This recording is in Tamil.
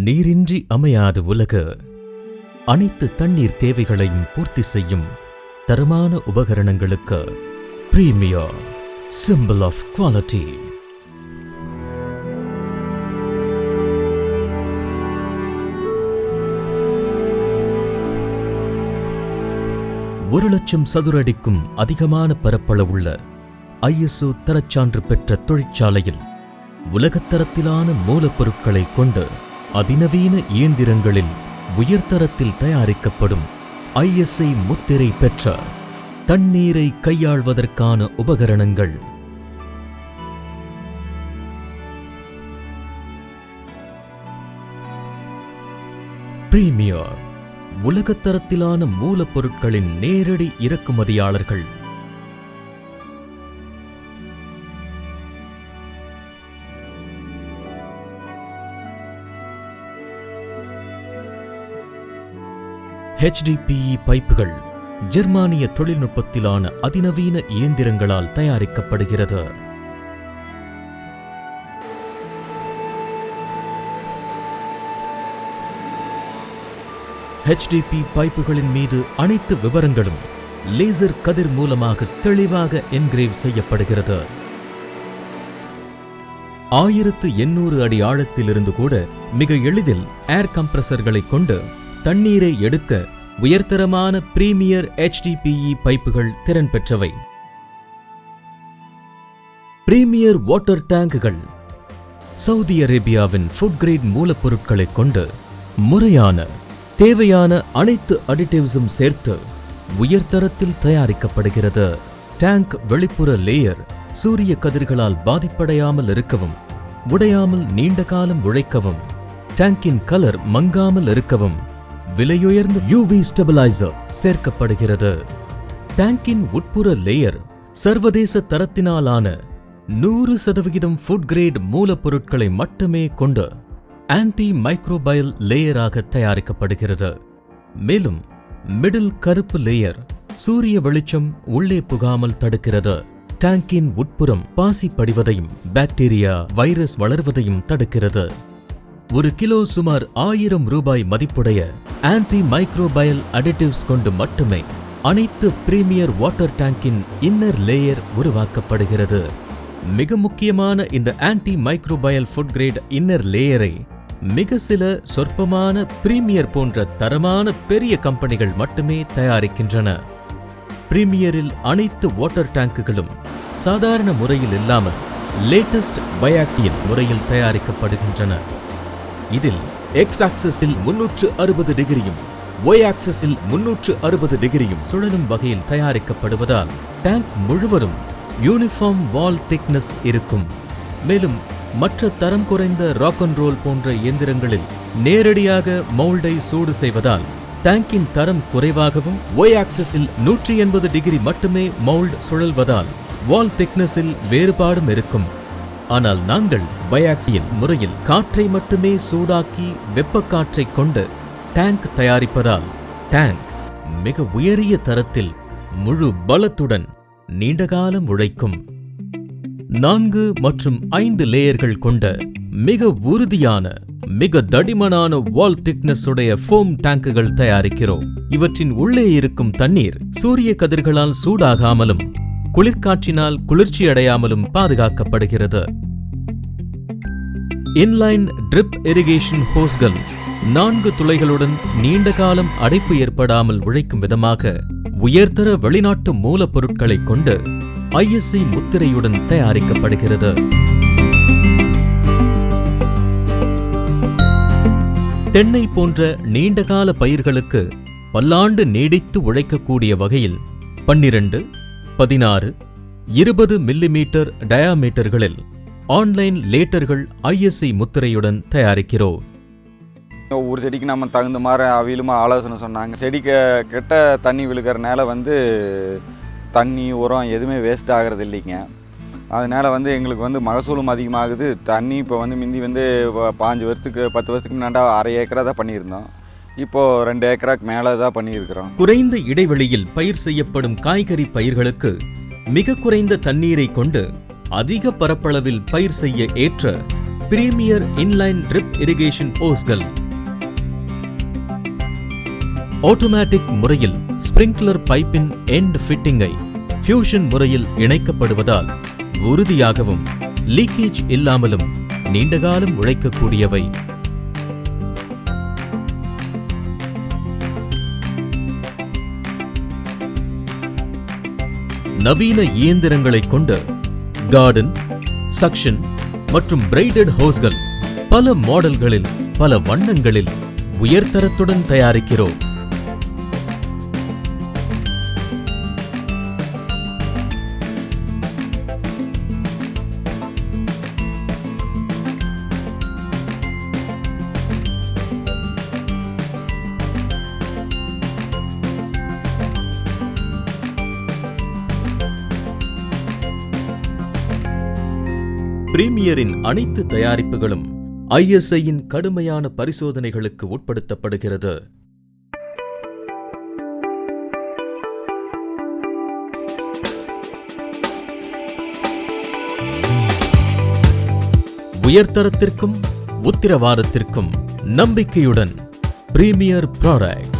நீரின்றி அமையாது உலகு. அனைத்து தண்ணீர் தேவைகளையும் பூர்த்தி செய்யும் தரமான உபகரணங்களுக்கு பிரீமியர் சிம்பிள் ஆஃப் குவாலிட்டி. ஒரு லட்சம் சதுர அடிக்கும் அதிகமான பரப்பளவுள்ள ISO தரச்சான்று பெற்ற தொழிற்சாலையில் உலகத்தரத்திலான மூலப்பொருட்களை கொண்டு அதிநவீன இயந்திரங்களில் உயர்தரத்தில் தயாரிக்கப்படும் ISI முத்திரை பெற்ற தண்ணீரை கையாள்வதற்கான உபகரணங்கள். பிரீமியர் உலகத்தரத்திலான மூலப்பொருட்களின் நேரடி இறக்குமதியாளர்கள். HDPE பைப்புகள் ஜெர்மானிய தொழில்நுட்பத்திலான அதிநவீன இயந்திரங்களால் தயாரிக்கப்படுகிறது. HDPE பைப்புகளின் மீது அனைத்து விவரங்களும் லேசர் கதிர் மூலமாக தெளிவாக என்கிரேவ் செய்யப்படுகிறது. 1800 அடி ஆழத்திலிருந்து கூட மிக எளிதில் ஏர் கம்ப்ரஸர்களை கொண்டு தண்ணீரை எடுக்க உயர்தரமான பிரீமியர் HDPE பைப்புகள் திறன் பெற்றவை. பிரீமியர் வாட்டர் டேங்குகள் சவுதி அரேபியாவின் ஃபுட் கிரேட் மூலப்பொருட்களை கொண்டு முறையான தேவையான அனைத்து அடிட்டிவ்ஸும் சேர்த்து உயர்தரத்தில் தயாரிக்கப்படுகிறது. டேங்க் வெளிப்புற லேயர் சூரிய கதிர்களால் பாதிப்படையாமல் இருக்கவும், உடையாமல் நீண்ட காலம் உழைக்கவும், டேங்கின் கலர் மங்காமல் இருக்கவும் விலையுயர்ந்த UV ஸ்டெபிலைசர் சேர்க்கப்படுகிறது. டேங்கின் உட்புற லேயர் சர்வதேச தரத்தினாலான 100% ஃபுட் கிரேட் மூலப்பொருட்களை மட்டுமே கொண்டு ஆன்டி மைக்ரோபயல் லேயராக தயாரிக்கப்படுகிறது. மேலும் மிடில் கருப்பு லேயர் சூரிய வெளிச்சம் உள்ளே புகாமல் தடுக்கிறது. டேங்கின் உட்புறம் பாசி படிவதையும் பாக்டீரியா வைரஸ் வளர்வதையும் தடுக்கிறது. ஒரு கிலோ சுமார் 1000 ரூபாய் மதிப்புடைய ஆன்டி மைக்ரோபயல் அடிட்டிவ்ஸ் கொண்டு மட்டுமே அனைத்து பிரீமியர் வாட்டர் டேங்கின் இன்னர் லேயர் உருவாக்கப்படுகிறது. மிக முக்கியமான இந்த anti microbial food grade inner லேயரை மிக சில சொற்பமான பிரீமியர் போன்ற தரமான பெரிய கம்பெனிகள் மட்டுமே தயாரிக்கின்றன. பிரீமியரில் அனைத்து வாட்டர் டேங்குகளும் சாதாரண முறையில் இல்லாமல் லேட்டஸ்ட் பயாக்சியல் முறையில் தயாரிக்கப்படுகின்றன. இதில் X ஆக்சிஸில் 360 டிகிரியும் Y ஆக்சிஸில் 360 டிகிரியும் சுழலும் வகையில் தயாரிக்கப்படுவதால் டேங்க் முழுவதும் யூனிஃபார்ம் வால் திக்னஸ் இருக்கும். மேலும் மற்ற தரம் குறைந்த ராக் அண்ட் ரோல் போன்ற இயந்திரங்களில் நேரடியாக மவுல்டை சூடு செய்வதால் டேங்கின் தரம் குறைவாகவும், Y ஆக்சிஸில் 180 டிகிரி மட்டுமே மவுல்ட் சுழல்வதால் வால் திக்னஸில் வேறுபாடும் இருக்கும். ஆனால் நாங்கள் பயாக்சியல் முறையில் காற்றை மட்டுமே சூடாக்கி வெப்பக்காற்றை கொண்டு டேங்க் தயாரிப்பதால் டேங்க் மிக உயரிய தரத்தில் முழு பலத்துடன் நீண்டகாலம் உழைக்கும். 4 மற்றும் 5 லேயர்கள் கொண்ட மிக உறுதியான மிக தடிமனான வால் திக்னஸ் உடைய ஃபோம் டேங்குகள் தயாரிக்கிறோம். இவற்றின் உள்ளே இருக்கும் தண்ணீர் சூரிய கதிர்களால் சூடாகாமலும் குளிர்காற்றினால் குளிர்ச்சியடையாமலும் பாதுகாக்கப்படுகிறது. இன்லைன் ட்ரிப் இரிகேஷன் ஹோஸ்கள் 4 துளைகளுடன் நீண்ட காலம் அடைப்பு ஏற்படாமல் உழைக்கும் விதமாக உயர்தர வெளிநாட்டு மூலப்பொருட்களை கொண்டு ISI முத்திரையுடன் தயாரிக்கப்படுகிறது. தென்னை போன்ற நீண்டகால பயிர்களுக்கு பல்லாண்டு நீடித்து உழைக்கக்கூடிய வகையில் 12, 16, 20 மில்லிமீட்டர் டயாமீட்டர்களில் ஆன்லைன் லேட்டர்கள் ISI முத்திரையுடன் தயாரிக்கிறோம். ஒரு செடிக்கு நம்ம தகுந்த மாதிரி அவிலுமா ஆலோசனை சொன்னாங்க. செடிக்கு கெட்ட தண்ணி விழுக்கிறனால தண்ணி உரம் எதுவுமே வேஸ்ட் ஆகிறது இல்லைங்க. அதனால் எங்களுக்கு மகசூலும் அதிகமாகுது. தண்ணி இப்போ மிந்தி 5 வருஷத்துக்கு 10 வருஷத்துக்கு முன்னாடி 1/2 ஏக்கரா தான் பண்ணியிருந்தோம். இப்போது 2 ஏக்கராக்கு மேலே தான் பண்ணியிருக்கிறோம். குறைந்த இடைவெளியில் பயிர் செய்யப்படும் காய்கறி பயிர்களுக்கு மிக குறைந்த தண்ணீரை கொண்டு அதிக பரப்பளவில் பயிர் செய்ய ஏற்ற பிரீமியர் இன்லைன் ட்ரிப் இரிகேஷன் ஓஸ்கள், ஆட்டோமேட்டிக் முறையில் ஸ்பிரிங்க்லர் பைப்பின் எண்ட் ஃபிட்டிங்கை ஃபியூஷன் முறையில் இணைக்கப்படுவதால் உறுதியாகவும் லீக்கேஜ் இல்லாமலும் நீண்டகாலம் உழைக்கக்கூடியவை. நவீன இயந்திரங்களைக் கொண்டு கார்டன், சக்ஷன் மற்றும் பிரைடட் ஹோஸ்கள் பல மாடல்களில், பல வண்ணங்களில் உயர்தரத்துடன் தயாரிக்கிறோம். பிரீமியரின் அனைத்து தயாரிப்புகளும் ISIயின் கடுமையான பரிசோதனைகளுக்கு உட்படுத்தப்படுகிறது. உயர்தரத்திற்கும் உத்திரவாதத்திற்கும் நம்பிக்கையுடன் பிரீமியர் ப்ராடக்ட்.